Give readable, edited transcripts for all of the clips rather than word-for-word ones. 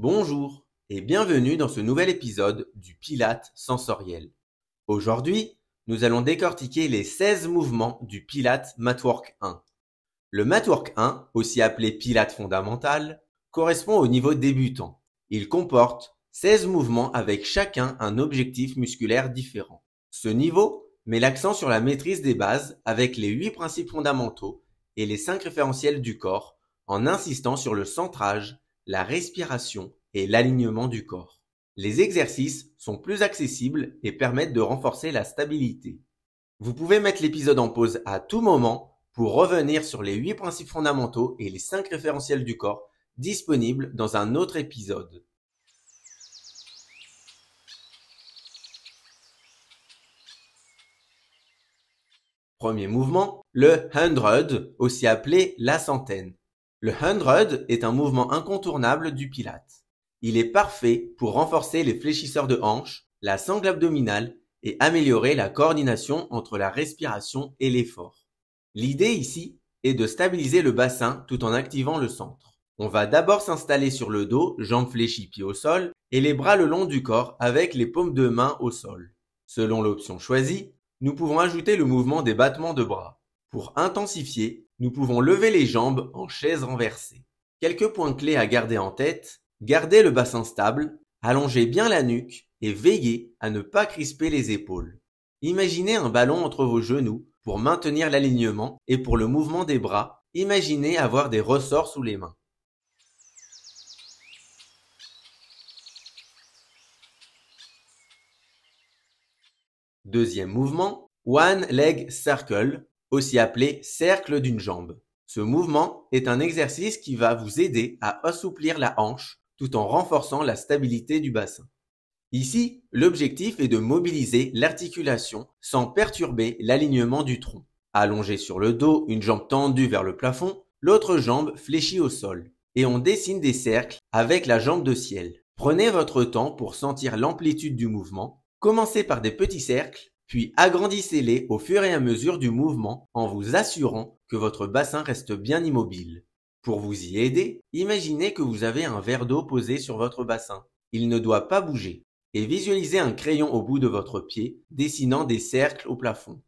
Bonjour et bienvenue dans ce nouvel épisode du Pilate sensoriel. Aujourd'hui, nous allons décortiquer les 16 mouvements du Pilate Matwork 1. Le Matwork 1, aussi appelé Pilate fondamental, correspond au niveau débutant. Il comporte 16 mouvements avec chacun un objectif musculaire différent. Ce niveau met l'accent sur la maîtrise des bases avec les 8 principes fondamentaux et les 5 référentiels du corps en insistant sur le centrage, la respiration et l'alignement du corps. Les exercices sont plus accessibles et permettent de renforcer la stabilité. Vous pouvez mettre l'épisode en pause à tout moment pour revenir sur les 8 principes fondamentaux et les 5 référentiels du corps disponibles dans un autre épisode. Premier mouvement, le 100, aussi appelé la centaine. Le 100 est un mouvement incontournable du Pilate. Il est parfait pour renforcer les fléchisseurs de hanches, la sangle abdominale et améliorer la coordination entre la respiration et l'effort. L'idée ici est de stabiliser le bassin tout en activant le centre. On va d'abord s'installer sur le dos, jambes fléchies pieds au sol, et les bras le long du corps avec les paumes de main au sol. Selon l'option choisie, nous pouvons ajouter le mouvement des battements de bras. Pour intensifier, nous pouvons lever les jambes en chaise renversée. Quelques points clés à garder en tête. Gardez le bassin stable, allongez bien la nuque et veillez à ne pas crisper les épaules. Imaginez un ballon entre vos genoux pour maintenir l'alignement et pour le mouvement des bras, imaginez avoir des ressorts sous les mains. Deuxième mouvement, One Leg Circle, aussi appelé cercle d'une jambe. Ce mouvement est un exercice qui va vous aider à assouplir la hanche tout en renforçant la stabilité du bassin. Ici, l'objectif est de mobiliser l'articulation sans perturber l'alignement du tronc. Allongé sur le dos, une jambe tendue vers le plafond, l'autre jambe fléchie au sol. Et on dessine des cercles avec la jambe de ciel. Prenez votre temps pour sentir l'amplitude du mouvement. Commencez par des petits cercles, puis agrandissez-les au fur et à mesure du mouvement en vous assurant que votre bassin reste bien immobile. Pour vous y aider, imaginez que vous avez un verre d'eau posé sur votre bassin. Il ne doit pas bouger. Et visualisez un crayon au bout de votre pied, dessinant des cercles au plafond.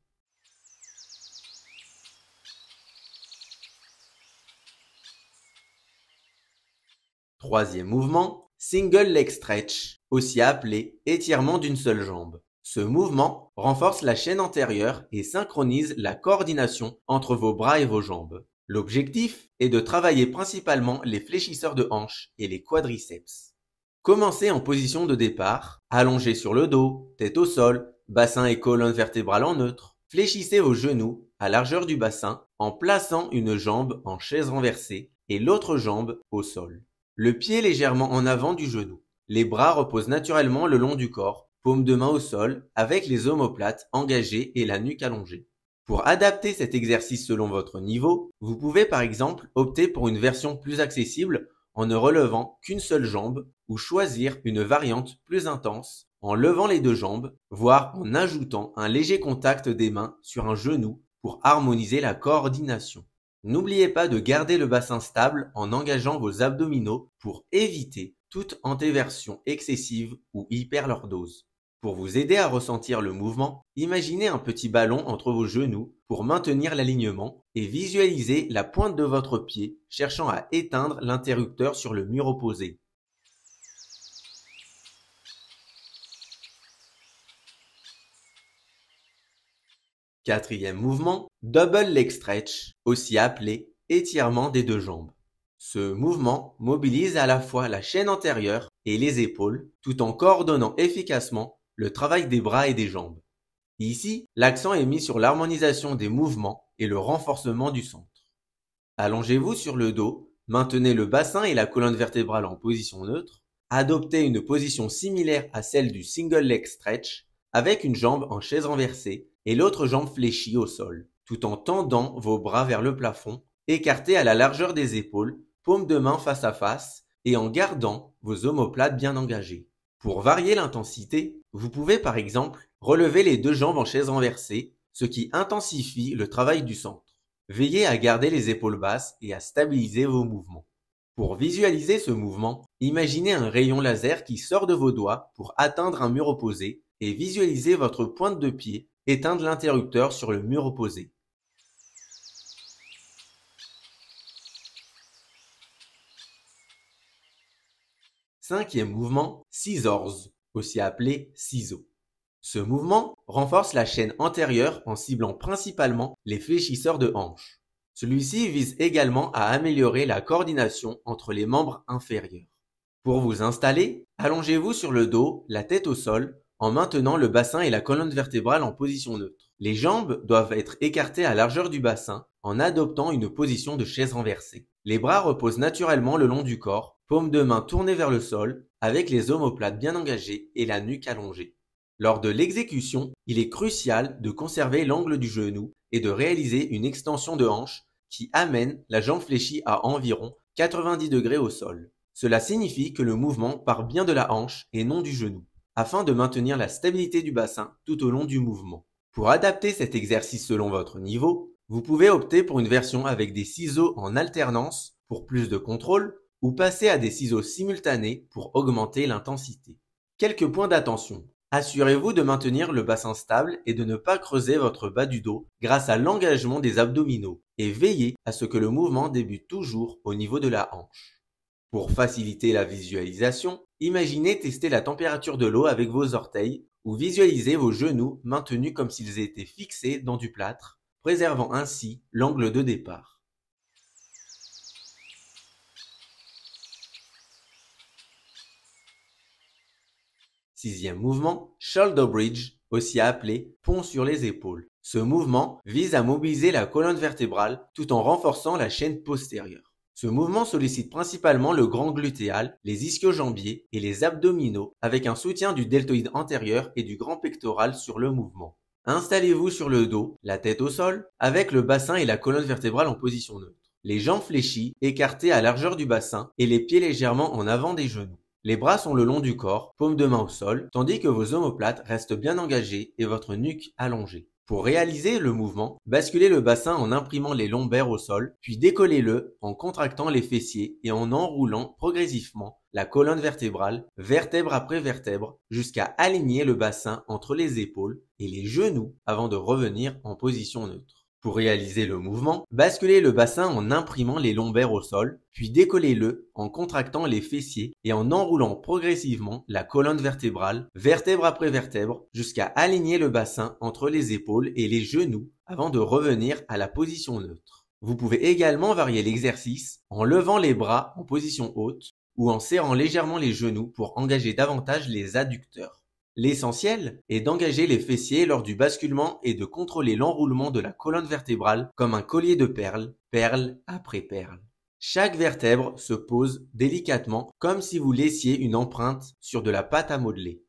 Troisième mouvement, Single Leg Stretch, aussi appelé étirement d'une seule jambe. Ce mouvement renforce la chaîne antérieure et synchronise la coordination entre vos bras et vos jambes. L'objectif est de travailler principalement les fléchisseurs de hanches et les quadriceps. Commencez en position de départ, allongé sur le dos, tête au sol, bassin et colonne vertébrale en neutre. Fléchissez vos genoux à largeur du bassin en plaçant une jambe en chaise renversée et l'autre jambe au sol. Le pied légèrement en avant du genou. Les bras reposent naturellement le long du corps, paume de main au sol, avec les omoplates engagées et la nuque allongée. Pour adapter cet exercice selon votre niveau, vous pouvez par exemple opter pour une version plus accessible en ne relevant qu'une seule jambe ou choisir une variante plus intense en levant les deux jambes, voire en ajoutant un léger contact des mains sur un genou pour harmoniser la coordination. N'oubliez pas de garder le bassin stable en engageant vos abdominaux pour éviter toute antéversion excessive ou hyperlordose. Pour vous aider à ressentir le mouvement, imaginez un petit ballon entre vos genoux pour maintenir l'alignement et visualisez la pointe de votre pied cherchant à éteindre l'interrupteur sur le mur opposé. Quatrième mouvement, Double Leg Stretch, aussi appelé étirement des deux jambes. Ce mouvement mobilise à la fois la chaîne antérieure et les épaules tout en coordonnant efficacement le travail des bras et des jambes. Ici, l'accent est mis sur l'harmonisation des mouvements et le renforcement du centre. Allongez-vous sur le dos, maintenez le bassin et la colonne vertébrale en position neutre, adoptez une position similaire à celle du Single Leg Stretch avec une jambe en chaise renversée et l'autre jambe fléchie au sol, tout en tendant vos bras vers le plafond, écartés à la largeur des épaules, paumes de main face à face et en gardant vos omoplates bien engagées. Pour varier l'intensité, vous pouvez par exemple relever les deux jambes en chaise renversée, ce qui intensifie le travail du centre. Veillez à garder les épaules basses et à stabiliser vos mouvements. Pour visualiser ce mouvement, imaginez un rayon laser qui sort de vos doigts pour atteindre un mur opposé et visualisez votre pointe de pied éteindre l'interrupteur sur le mur opposé. Cinquième mouvement, scissors, aussi appelé ciseaux. Ce mouvement renforce la chaîne antérieure en ciblant principalement les fléchisseurs de hanches. Celui-ci vise également à améliorer la coordination entre les membres inférieurs. Pour vous installer, allongez-vous sur le dos, la tête au sol, en maintenant le bassin et la colonne vertébrale en position neutre. Les jambes doivent être écartées à largeur du bassin en adoptant une position de chaise renversée. Les bras reposent naturellement le long du corps, paumes de main tournées vers le sol, avec les omoplates bien engagées et la nuque allongée. Lors de l'exécution, il est crucial de conserver l'angle du genou et de réaliser une extension de hanche qui amène la jambe fléchie à environ 90 degrés au sol. Cela signifie que le mouvement part bien de la hanche et non du genou, afin de maintenir la stabilité du bassin tout au long du mouvement. Pour adapter cet exercice selon votre niveau, vous pouvez opter pour une version avec des ciseaux en alternance pour plus de contrôle ou passer à des ciseaux simultanés pour augmenter l'intensité. Quelques points d'attention. Assurez-vous de maintenir le bassin stable et de ne pas creuser votre bas du dos grâce à l'engagement des abdominaux et veillez à ce que le mouvement débute toujours au niveau de la hanche. Pour faciliter la visualisation, imaginez tester la température de l'eau avec vos orteils ou visualisez vos genoux maintenus comme s'ils étaient fixés dans du plâtre, préservant ainsi l'angle de départ. Sixième mouvement, shoulder bridge, aussi appelé pont sur les épaules. Ce mouvement vise à mobiliser la colonne vertébrale tout en renforçant la chaîne postérieure. Ce mouvement sollicite principalement le grand glutéal, les ischio-jambiers et les abdominaux avec un soutien du deltoïde antérieur et du grand pectoral sur le mouvement. Installez-vous sur le dos, la tête au sol, avec le bassin et la colonne vertébrale en position neutre. Les jambes fléchies, écartées à largeur du bassin et les pieds légèrement en avant des genoux. Les bras sont le long du corps, paumes de main au sol, tandis que vos omoplates restent bien engagées et votre nuque allongée. Pour réaliser le mouvement, basculez le bassin en imprimant les lombaires au sol, puis décollez-le en contractant les fessiers et en enroulant progressivement la colonne vertébrale, vertèbre après vertèbre, jusqu'à aligner le bassin entre les épaules et les genoux avant de revenir en position neutre. Pour réaliser le mouvement, basculez le bassin en imprimant les lombaires au sol, puis décollez-le en contractant les fessiers et en enroulant progressivement la colonne vertébrale, vertèbre après vertèbre, jusqu'à aligner le bassin entre les épaules et les genoux avant de revenir à la position neutre. Vous pouvez également varier l'exercice en levant les bras en position haute ou en serrant légèrement les genoux pour engager davantage les adducteurs. L'essentiel est d'engager les fessiers lors du basculement et de contrôler l'enroulement de la colonne vertébrale comme un collier de perles, perle après perle. Chaque vertèbre se pose délicatement comme si vous laissiez une empreinte sur de la pâte à modeler.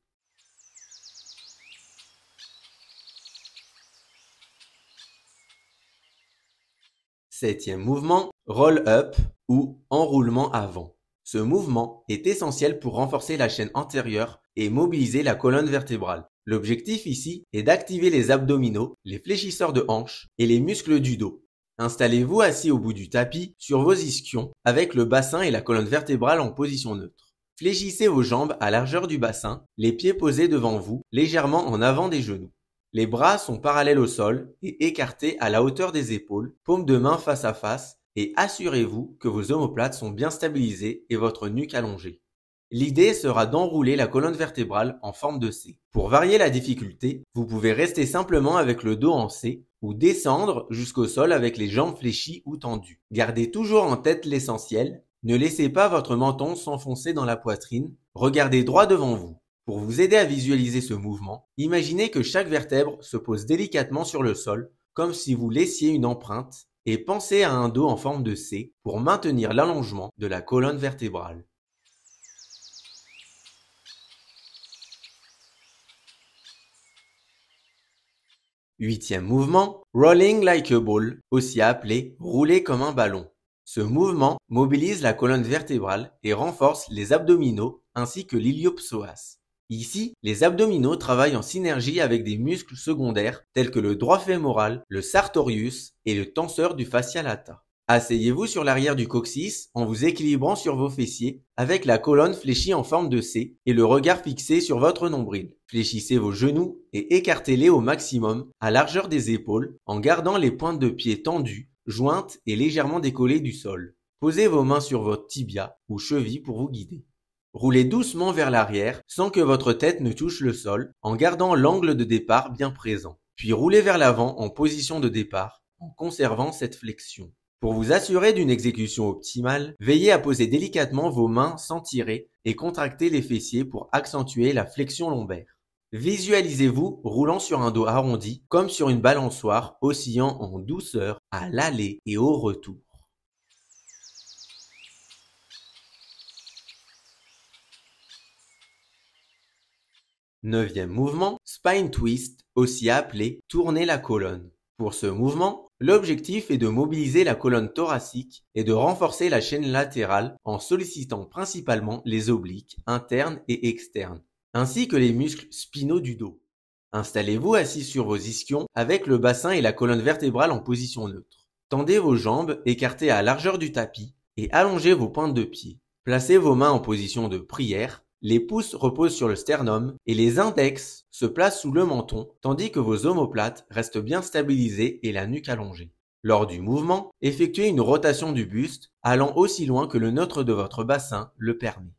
Septième mouvement, roll up ou enroulement avant. Ce mouvement est essentiel pour renforcer la chaîne antérieure et mobiliser la colonne vertébrale. L'objectif ici est d'activer les abdominaux, les fléchisseurs de hanches et les muscles du dos. Installez-vous assis au bout du tapis sur vos ischions avec le bassin et la colonne vertébrale en position neutre. Fléchissez vos jambes à largeur du bassin, les pieds posés devant vous, légèrement en avant des genoux. Les bras sont parallèles au sol et écartés à la hauteur des épaules, paumes de main face à face, et assurez-vous que vos omoplates sont bien stabilisées et votre nuque allongée. L'idée sera d'enrouler la colonne vertébrale en forme de C. Pour varier la difficulté, vous pouvez rester simplement avec le dos en C ou descendre jusqu'au sol avec les jambes fléchies ou tendues. Gardez toujours en tête l'essentiel, ne laissez pas votre menton s'enfoncer dans la poitrine, regardez droit devant vous. Pour vous aider à visualiser ce mouvement, imaginez que chaque vertèbre se pose délicatement sur le sol, comme si vous laissiez une empreinte, et pensez à un dos en forme de C pour maintenir l'allongement de la colonne vertébrale. Huitième mouvement, rolling like a ball, aussi appelé rouler comme un ballon. Ce mouvement mobilise la colonne vertébrale et renforce les abdominaux ainsi que l'iliopsoas. Ici, les abdominaux travaillent en synergie avec des muscles secondaires tels que le droit fémoral, le sartorius et le tenseur du fascia lata. Asseyez-vous sur l'arrière du coccyx en vous équilibrant sur vos fessiers avec la colonne fléchie en forme de C et le regard fixé sur votre nombril. Fléchissez vos genoux et écartez-les au maximum à largeur des épaules en gardant les pointes de pied tendues, jointes et légèrement décollées du sol. Posez vos mains sur votre tibia ou cheville pour vous guider. Roulez doucement vers l'arrière sans que votre tête ne touche le sol en gardant l'angle de départ bien présent. Puis roulez vers l'avant en position de départ en conservant cette flexion. Pour vous assurer d'une exécution optimale, veillez à poser délicatement vos mains sans tirer et contracter les fessiers pour accentuer la flexion lombaire. Visualisez-vous roulant sur un dos arrondi comme sur une balançoire, oscillant en douceur à l'aller et au retour. Neuvième mouvement, spine twist, aussi appelé tourner la colonne. Pour ce mouvement, l'objectif est de mobiliser la colonne thoracique et de renforcer la chaîne latérale en sollicitant principalement les obliques internes et externes, ainsi que les muscles spinaux du dos. Installez-vous assis sur vos ischions avec le bassin et la colonne vertébrale en position neutre. Tendez vos jambes écartées à largeur du tapis et allongez vos pointes de pied. Placez vos mains en position de prière. Les pouces reposent sur le sternum et les index se placent sous le menton, tandis que vos omoplates restent bien stabilisés et la nuque allongée. Lors du mouvement, effectuez une rotation du buste, allant aussi loin que le neutre de votre bassin le permet.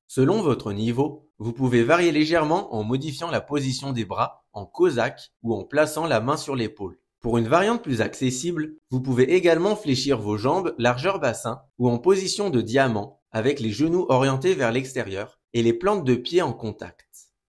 Selon votre niveau, vous pouvez varier légèrement en modifiant la position des bras en cosaque ou en plaçant la main sur l'épaule. Pour une variante plus accessible, vous pouvez également fléchir vos jambes largeur bassin ou en position de diamant avec les genoux orientés vers l'extérieur et les plantes de pied en contact.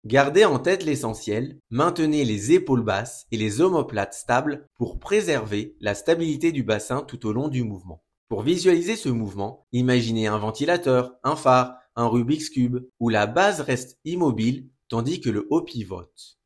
Gardez en tête l'essentiel, maintenez les épaules basses et les omoplates stables pour préserver la stabilité du bassin tout au long du mouvement. Pour visualiser ce mouvement, imaginez un ventilateur, un phare, un Rubik's Cube, où la base reste immobile tandis que le haut pivote.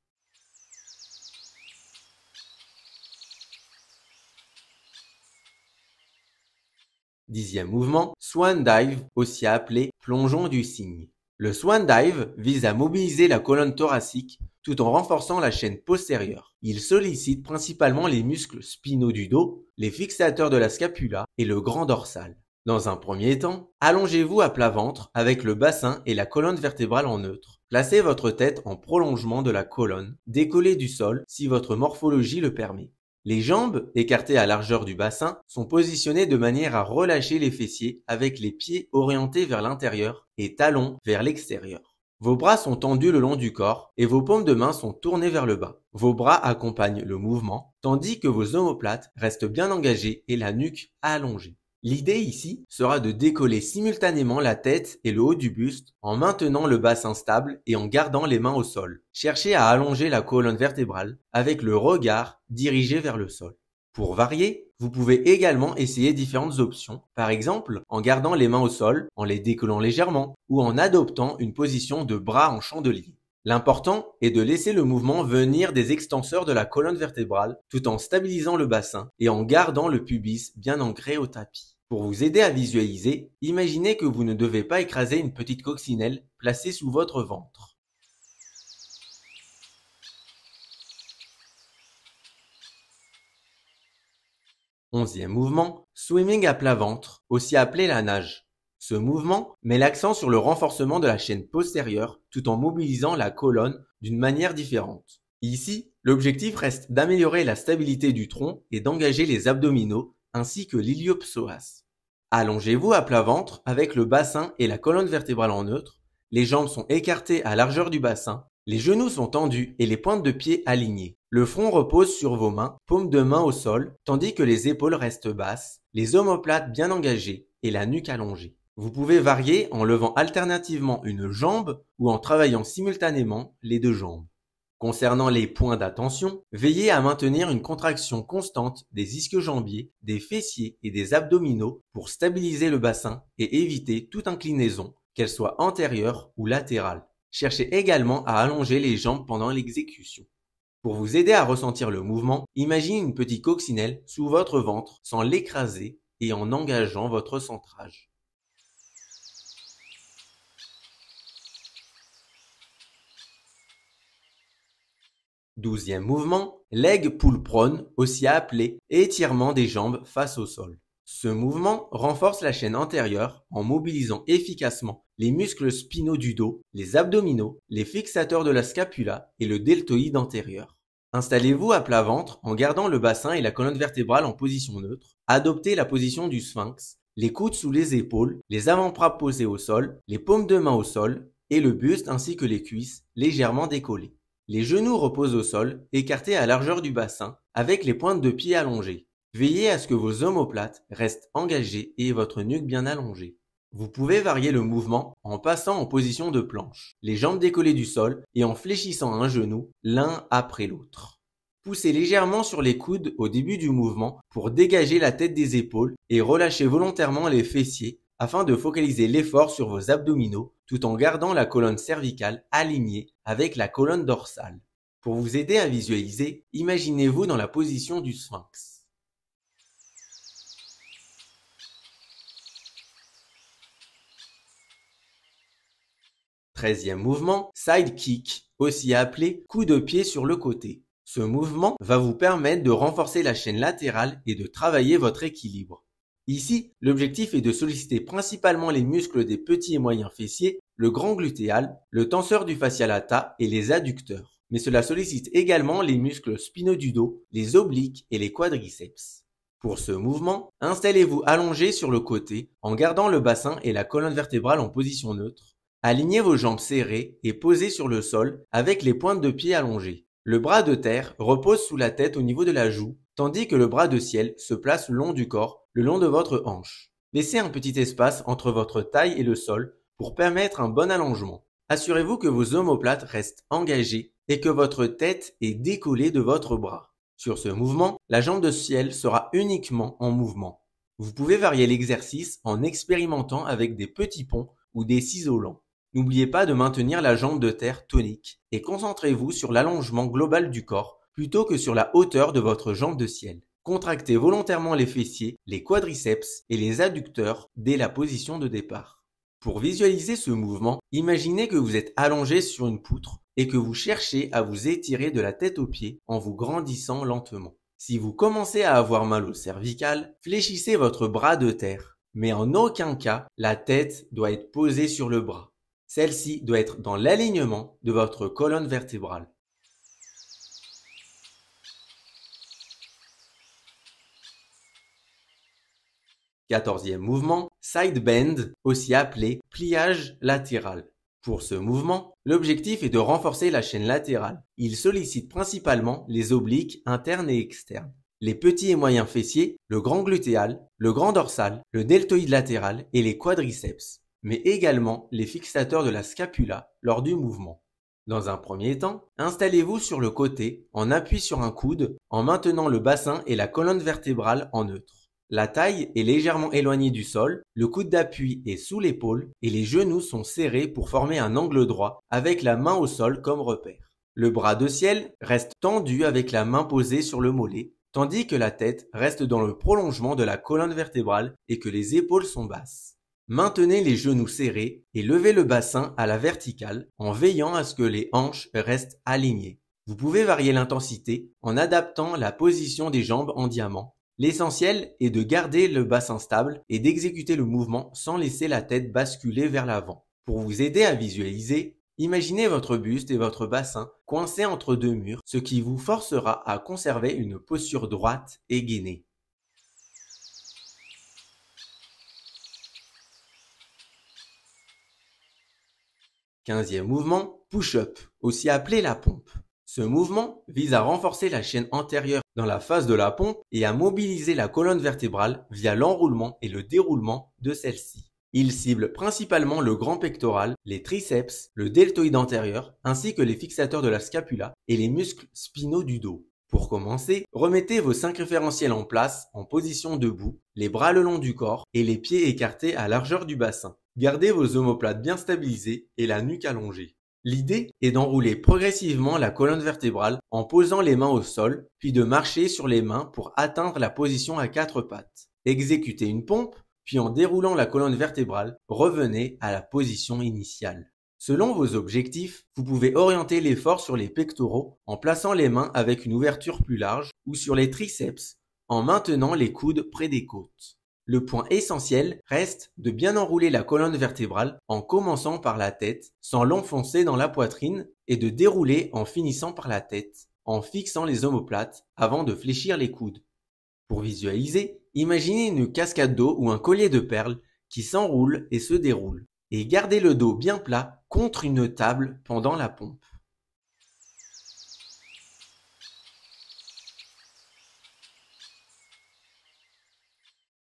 Dixième mouvement, Swan Dive, aussi appelé plongeon du cygne. Le Swan Dive vise à mobiliser la colonne thoracique tout en renforçant la chaîne postérieure. Il sollicite principalement les muscles spinaux du dos, les fixateurs de la scapula et le grand dorsal. Dans un premier temps, allongez-vous à plat ventre avec le bassin et la colonne vertébrale en neutre. Placez votre tête en prolongement de la colonne, décollée du sol si votre morphologie le permet. Les jambes, écartées à largeur du bassin, sont positionnées de manière à relâcher les fessiers avec les pieds orientés vers l'intérieur et talons vers l'extérieur. Vos bras sont tendus le long du corps et vos paumes de main sont tournées vers le bas. Vos bras accompagnent le mouvement, tandis que vos omoplates restent bien engagées et la nuque allongée. L'idée ici sera de décoller simultanément la tête et le haut du buste en maintenant le bassin stable et en gardant les mains au sol. Cherchez à allonger la colonne vertébrale avec le regard dirigé vers le sol. Pour varier, vous pouvez également essayer différentes options, par exemple en gardant les mains au sol, en les décollant légèrement ou en adoptant une position de bras en chandelier. L'important est de laisser le mouvement venir des extenseurs de la colonne vertébrale tout en stabilisant le bassin et en gardant le pubis bien ancré au tapis. Pour vous aider à visualiser, imaginez que vous ne devez pas écraser une petite coccinelle placée sous votre ventre. Onzième mouvement, swimming à plat ventre, aussi appelé la nage. Ce mouvement met l'accent sur le renforcement de la chaîne postérieure tout en mobilisant la colonne d'une manière différente. Ici, l'objectif reste d'améliorer la stabilité du tronc et d'engager les abdominaux ainsi que l'iliopsoas. Allongez-vous à plat ventre avec le bassin et la colonne vertébrale en neutre, les jambes sont écartées à largeur du bassin, les genoux sont tendus et les pointes de pied alignées. Le front repose sur vos mains, paumes de main au sol, tandis que les épaules restent basses, les omoplates bien engagées et la nuque allongée. Vous pouvez varier en levant alternativement une jambe ou en travaillant simultanément les deux jambes. Concernant les points d'attention, veillez à maintenir une contraction constante des ischio-jambiers, des fessiers et des abdominaux pour stabiliser le bassin et éviter toute inclinaison, qu'elle soit antérieure ou latérale. Cherchez également à allonger les jambes pendant l'exécution. Pour vous aider à ressentir le mouvement, imaginez une petite coccinelle sous votre ventre sans l'écraser et en engageant votre centrage. 12e mouvement, leg pull prone, aussi appelé étirement des jambes face au sol. Ce mouvement renforce la chaîne antérieure en mobilisant efficacement les muscles spinaux du dos, les abdominaux, les fixateurs de la scapula et le deltoïde antérieur. Installez-vous à plat ventre en gardant le bassin et la colonne vertébrale en position neutre. Adoptez la position du sphinx, les coudes sous les épaules, les avant-bras posés au sol, les paumes de main au sol et le buste ainsi que les cuisses légèrement décollés. Les genoux reposent au sol, écartés à largeur du bassin, avec les pointes de pied allongées. Veillez à ce que vos omoplates restent engagées et votre nuque bien allongée. Vous pouvez varier le mouvement en passant en position de planche, les jambes décollées du sol et en fléchissant un genou l'un après l'autre. Poussez légèrement sur les coudes au début du mouvement pour dégager la tête des épaules et relâchez volontairement les fessiers afin de focaliser l'effort sur vos abdominaux tout en gardant la colonne cervicale alignée avec la colonne dorsale. Pour vous aider à visualiser, imaginez-vous dans la position du sphinx. 13e mouvement, side kick, aussi appelé coup de pied sur le côté. Ce mouvement va vous permettre de renforcer la chaîne latérale et de travailler votre équilibre. Ici, l'objectif est de solliciter principalement les muscles des petits et moyens fessiers, le grand glutéal, le tenseur du fascia lata et les adducteurs. Mais cela sollicite également les muscles spinaux du dos, les obliques et les quadriceps. Pour ce mouvement, installez-vous allongé sur le côté en gardant le bassin et la colonne vertébrale en position neutre. Alignez vos jambes serrées et posées sur le sol avec les pointes de pied allongées. Le bras de terre repose sous la tête au niveau de la joue, tandis que le bras de ciel se place le long du corps, le long de votre hanche. Laissez un petit espace entre votre taille et le sol pour permettre un bon allongement. Assurez-vous que vos omoplates restent engagées et que votre tête est décollée de votre bras. Sur ce mouvement, la jambe de ciel sera uniquement en mouvement. Vous pouvez varier l'exercice en expérimentant avec des petits ponts ou des ciseaux lents. N'oubliez pas de maintenir la jambe de terre tonique et concentrez-vous sur l'allongement global du corps plutôt que sur la hauteur de votre jambe de ciel. Contractez volontairement les fessiers, les quadriceps et les adducteurs dès la position de départ. Pour visualiser ce mouvement, imaginez que vous êtes allongé sur une poutre et que vous cherchez à vous étirer de la tête aux pieds en vous grandissant lentement. Si vous commencez à avoir mal au cervical, fléchissez votre bras de terre, mais en aucun cas la tête doit être posée sur le bras. Celle-ci doit être dans l'alignement de votre colonne vertébrale. 14e mouvement, side bend, aussi appelé pliage latéral. Pour ce mouvement, l'objectif est de renforcer la chaîne latérale. Il sollicite principalement les obliques internes et externes, les petits et moyens fessiers, le grand glutéal, le grand dorsal, le deltoïde latéral et les quadriceps, mais également les fixateurs de la scapula lors du mouvement. Dans un premier temps, installez-vous sur le côté en appui sur un coude en maintenant le bassin et la colonne vertébrale en neutre. La taille est légèrement éloignée du sol, le coude d'appui est sous l'épaule et les genoux sont serrés pour former un angle droit avec la main au sol comme repère. Le bras de ciel reste tendu avec la main posée sur le mollet, tandis que la tête reste dans le prolongement de la colonne vertébrale et que les épaules sont basses. Maintenez les genoux serrés et levez le bassin à la verticale en veillant à ce que les hanches restent alignées. Vous pouvez varier l'intensité en adaptant la position des jambes en diamant. L'essentiel est de garder le bassin stable et d'exécuter le mouvement sans laisser la tête basculer vers l'avant. Pour vous aider à visualiser, imaginez votre buste et votre bassin coincés entre deux murs, ce qui vous forcera à conserver une posture droite et gainée. 15e mouvement, push-up, aussi appelé la pompe. Ce mouvement vise à renforcer la chaîne antérieure dans la phase de la pompe et à mobiliser la colonne vertébrale via l'enroulement et le déroulement de celle-ci. Il cible principalement le grand pectoral, les triceps, le deltoïde antérieur, ainsi que les fixateurs de la scapula et les muscles spinaux du dos. Pour commencer, remettez vos 5 référentiels en place en position debout, les bras le long du corps et les pieds écartés à largeur du bassin. Gardez vos omoplates bien stabilisées et la nuque allongée. L'idée est d'enrouler progressivement la colonne vertébrale en posant les mains au sol, puis de marcher sur les mains pour atteindre la position à 4 pattes. Exécutez une pompe, puis en déroulant la colonne vertébrale, revenez à la position initiale. Selon vos objectifs, vous pouvez orienter l'effort sur les pectoraux en plaçant les mains avec une ouverture plus large ou sur les triceps en maintenant les coudes près des côtes. Le point essentiel reste de bien enrouler la colonne vertébrale en commençant par la tête sans l'enfoncer dans la poitrine et de dérouler en finissant par la tête en fixant les omoplates avant de fléchir les coudes. Pour visualiser, imaginez une cascade d'eau ou un collier de perles qui s'enroule et se déroule. Et gardez le dos bien plat contre une table pendant la pompe.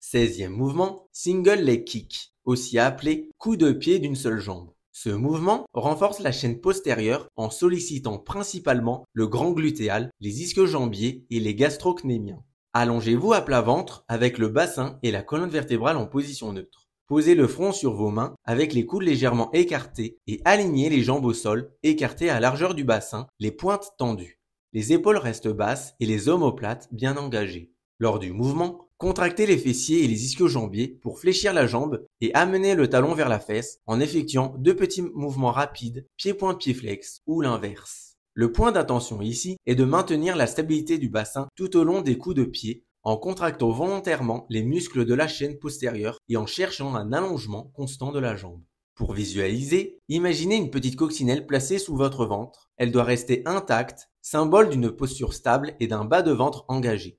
Seizième mouvement, single leg kick, aussi appelé coup de pied d'une seule jambe. Ce mouvement renforce la chaîne postérieure en sollicitant principalement le grand glutéal, les ischio-jambiers et les gastrocnémiens. Allongez-vous à plat ventre avec le bassin et la colonne vertébrale en position neutre. Posez le front sur vos mains avec les coudes légèrement écartés et alignez les jambes au sol, écartées à largeur du bassin, les pointes tendues. Les épaules restent basses et les omoplates bien engagées. Lors du mouvement, contractez les fessiers et les ischio-jambiers pour fléchir la jambe et amener le talon vers la fesse en effectuant 2 petits mouvements rapides, pied-point-pied flex ou l'inverse. Le point d'attention ici est de maintenir la stabilité du bassin tout au long des coups de pied en contractant volontairement les muscles de la chaîne postérieure et en cherchant un allongement constant de la jambe. Pour visualiser, imaginez une petite coccinelle placée sous votre ventre. Elle doit rester intacte, symbole d'une posture stable et d'un bas de ventre engagé.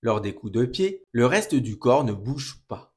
Lors des coups de pied, le reste du corps ne bouge pas.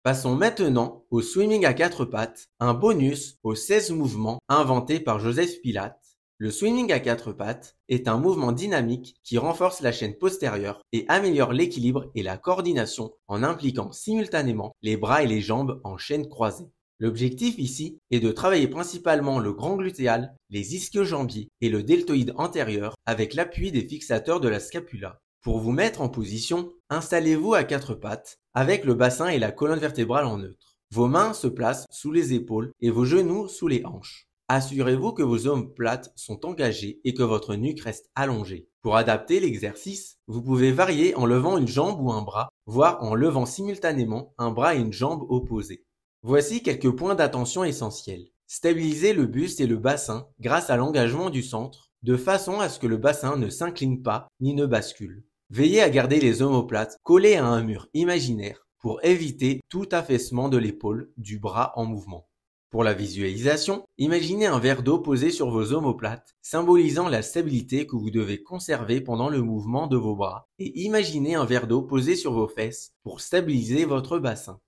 Passons maintenant au swimming à 4 pattes, un bonus aux 16 mouvements inventés par Joseph Pilates. Le swimming à 4 pattes est un mouvement dynamique qui renforce la chaîne postérieure et améliore l'équilibre et la coordination en impliquant simultanément les bras et les jambes en chaîne croisée. L'objectif ici est de travailler principalement le grand glutéal, les ischio-jambiers et le deltoïde antérieur avec l'appui des fixateurs de la scapula. Pour vous mettre en position, installez-vous à 4 pattes avec le bassin et la colonne vertébrale en neutre. Vos mains se placent sous les épaules et vos genoux sous les hanches. Assurez-vous que vos omoplates sont engagées et que votre nuque reste allongée. Pour adapter l'exercice, vous pouvez varier en levant une jambe ou un bras, voire en levant simultanément un bras et une jambe opposés. Voici quelques points d'attention essentiels. Stabilisez le buste et le bassin grâce à l'engagement du centre, de façon à ce que le bassin ne s'incline pas ni ne bascule. Veillez à garder les omoplates collées à un mur imaginaire pour éviter tout affaissement de l'épaule, du bras en mouvement. Pour la visualisation, imaginez un verre d'eau posé sur vos omoplates, symbolisant la stabilité que vous devez conserver pendant le mouvement de vos bras, et imaginez un verre d'eau posé sur vos fesses pour stabiliser votre bassin.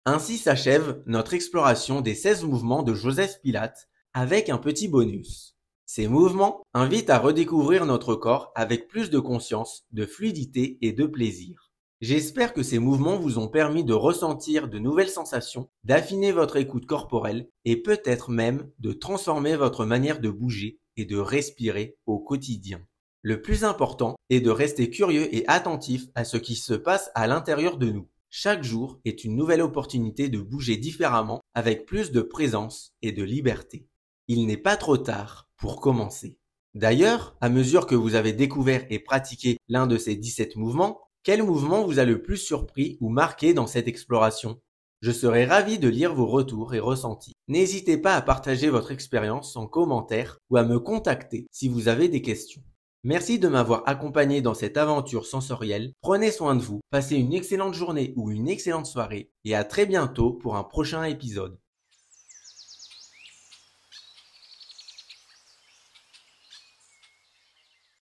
Ainsi s'achève notre exploration des 16 mouvements de Joseph Pilates avec un petit bonus. Ces mouvements invitent à redécouvrir notre corps avec plus de conscience, de fluidité et de plaisir. J'espère que ces mouvements vous ont permis de ressentir de nouvelles sensations, d'affiner votre écoute corporelle et peut-être même de transformer votre manière de bouger et de respirer au quotidien. Le plus important est de rester curieux et attentif à ce qui se passe à l'intérieur de nous. Chaque jour est une nouvelle opportunité de bouger différemment avec plus de présence et de liberté. Il n'est pas trop tard pour commencer. D'ailleurs, à mesure que vous avez découvert et pratiqué l'un de ces 17 mouvements, quel mouvement vous a le plus surpris ou marqué dans cette exploration? Je serai ravi de lire vos retours et ressentis. N'hésitez pas à partager votre expérience en commentaire ou à me contacter si vous avez des questions. Merci de m'avoir accompagné dans cette aventure sensorielle. Prenez soin de vous, passez une excellente journée ou une excellente soirée et à très bientôt pour un prochain épisode.